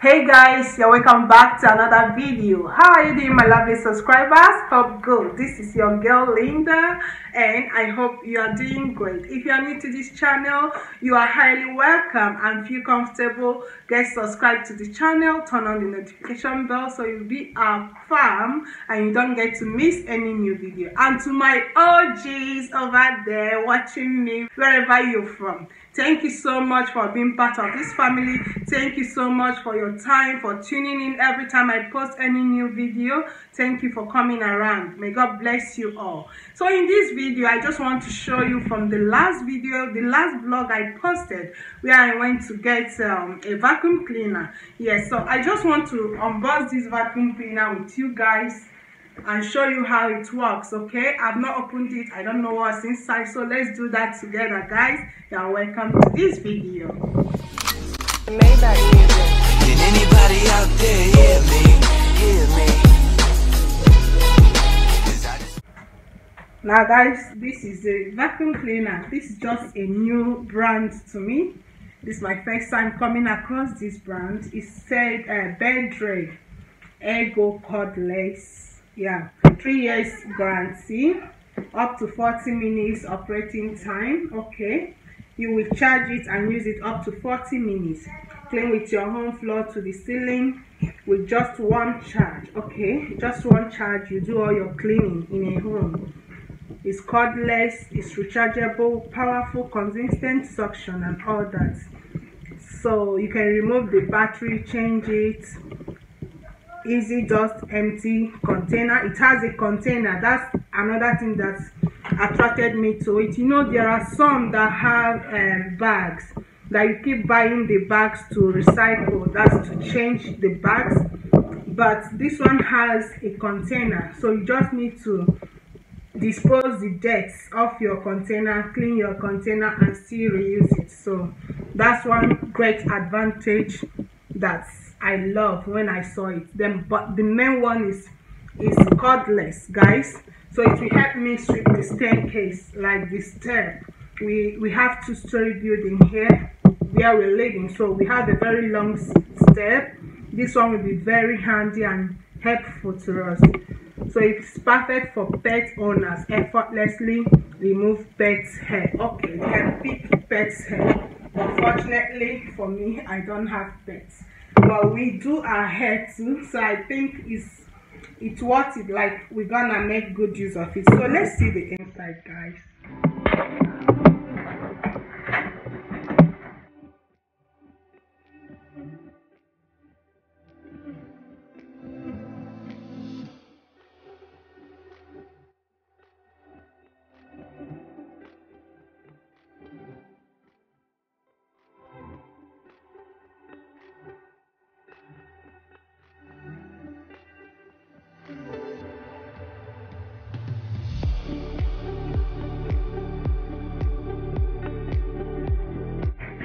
Hey guys, you're welcome back to another video. How are you doing, my lovely subscribers? Hope good. This is your girl Linda and I hope you are doing great. If you are new to this channel, you are highly welcome and feel comfortable, get subscribed to the channel, turn on the notification bell so you'll be a fan and you don't get to miss any new video. And to my OGs over there watching me wherever you're from, thank you so much for being part of this family. Thank you so much for your time, for tuning in every time I post any new video. Thank you for coming around. May God bless you all. So in this video, I just want to show you from the last video, the last vlog I posted where I went to get a vacuum cleaner. Yes, so I just want to unbox this vacuum cleaner with you guys and show you how it works. Okay, I've not opened it, I don't know what's inside, so let's do that together, guys. You're welcome to this video. Can anybody out there hear me? Now guys, this is a vacuum cleaner. This is just a new brand to me. This is my first time coming across this brand. It said Beldray Airgo Cordless. Yeah, 3 years guarantee, up to 40 minutes operating time. Okay, you will charge it and use it up to 40 minutes. Clean with your home floor to the ceiling with just one charge. Okay, just one charge, you do all your cleaning in a home. It's cordless, it's rechargeable, powerful, consistent suction and all that. So you can remove the battery, change it. Easy, just empty container. It has a container. That's another thing that attracted me to it. You know, there are some that have bags that you keep buying the bags to recycle. That's to change the bags. But this one has a container, so you just need to dispose the dirt of your container, clean your container and still reuse it. So that's one great advantage that I love when I saw it. Then, but the main one is cordless, guys. So it will help me sweep the staircase, like the stair. We have 2-story building here where we're living, so we have a very long stair. This one will be very handy and helpful to us. So it's perfect for pet owners. Effortlessly remove pet's hair. Okay, you can pick pet's hair. Unfortunately for me, I don't have pets, but we do our hair too, so I think it's worth it. Like, we're gonna make good use of it. So let's see the inside, guys.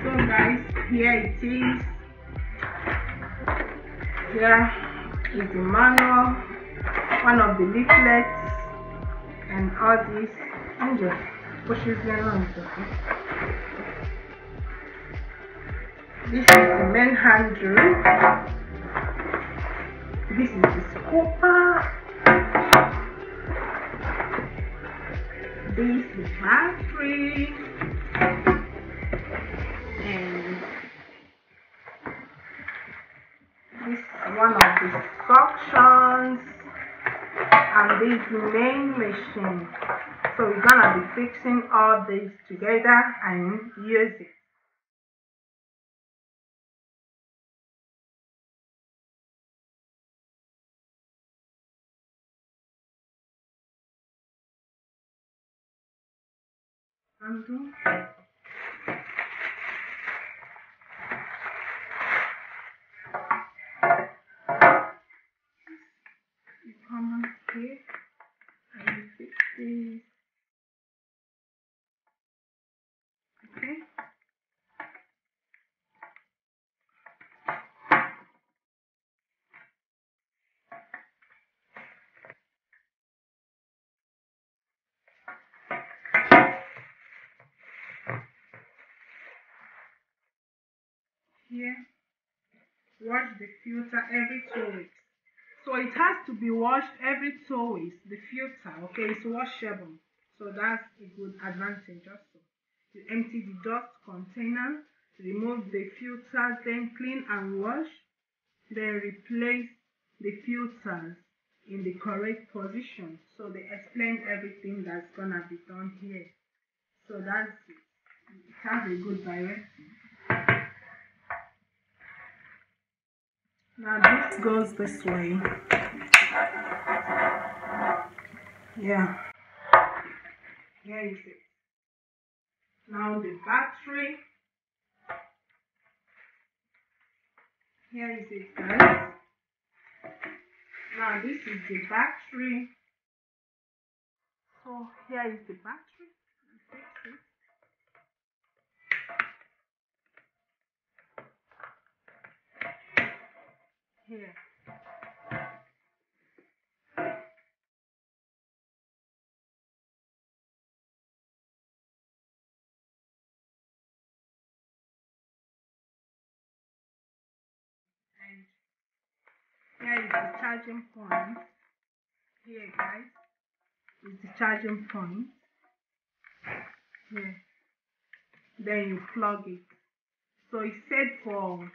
So guys, here it is. Here is the manual, one of the leaflets, and all this. And just pushes them on. Okay. This is the main handle. This is the scooper. This is the battery. And this is one of the suctions, and this is the main machine. So we're gonna be fixing all these together and use it. Undo. You come on here and you fix this. Okay. Here wash the filter every 2 weeks. So it has to be washed every 2 weeks. The filter, okay, it's washable. So that's a good advantage also. You empty the dust container, remove the filters, then clean and wash, then replace the filters in the correct position. So they explain everything that's gonna be done here. So that's it. It has a good direction. Now this goes this way. Yeah. Here is it. Now the battery. Here is it, guys. Now this is the battery. So here is the battery. Here. And here is the charging point. Here, guys, is the charging point. Here. Then you plug it. So it's said for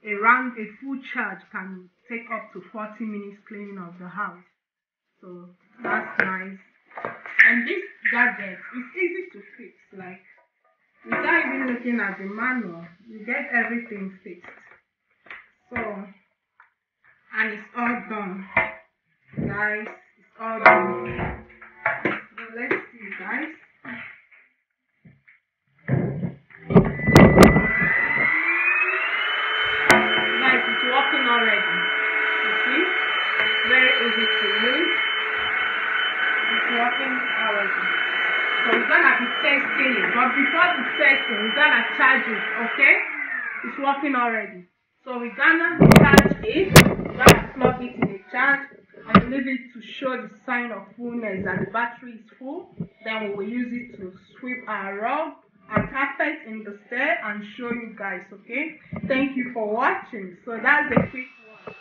around a full charge can take up to 40 minutes cleaning of the house. So that's nice. And this gadget is easy to fix. Like, without even looking at the manual, you get everything fixed. So, and it's all done, guys. It's all done. So let's see, guys. Guys, it's working already. You see? Very easy to use. It's working already. So we're gonna be testing it. But before the testing, we're gonna charge it, okay? It's working already. So we're gonna charge it. We're gonna plug it in the charge and leave it to show the sign of fullness that the battery is full. Then we will use it to sweep our rug and carpet in the stair and show you guys, okay? Thank you for watching. So that's a quick one.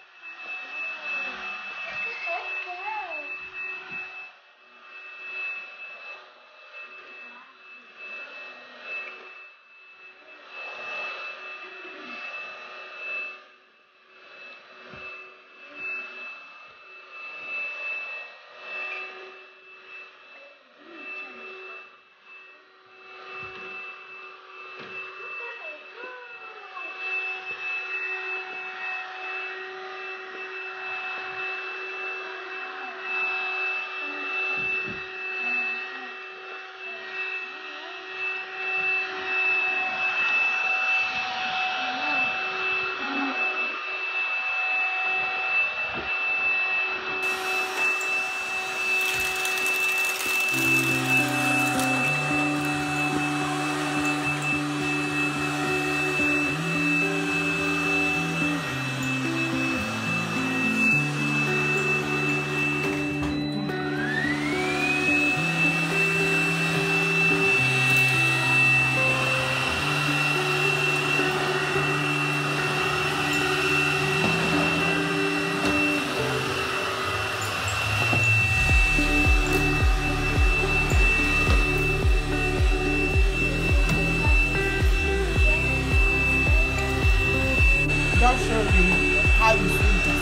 Just show you how you see this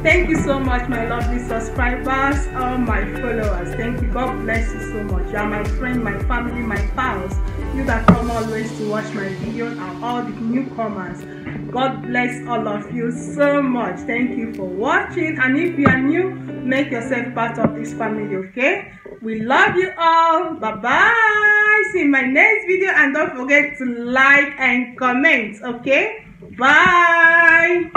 Thank you so much, my lovely subscribers, all my followers. Thank you. God bless you so much. You are my friend, my family, my pals. You that come always to watch my videos and all the newcomers. God bless all of you so much. Thank you for watching. And if you are new, make yourself part of this family, okay? We love you all. Bye-bye. See you in my next video. And don't forget to like and comment, okay? Bye.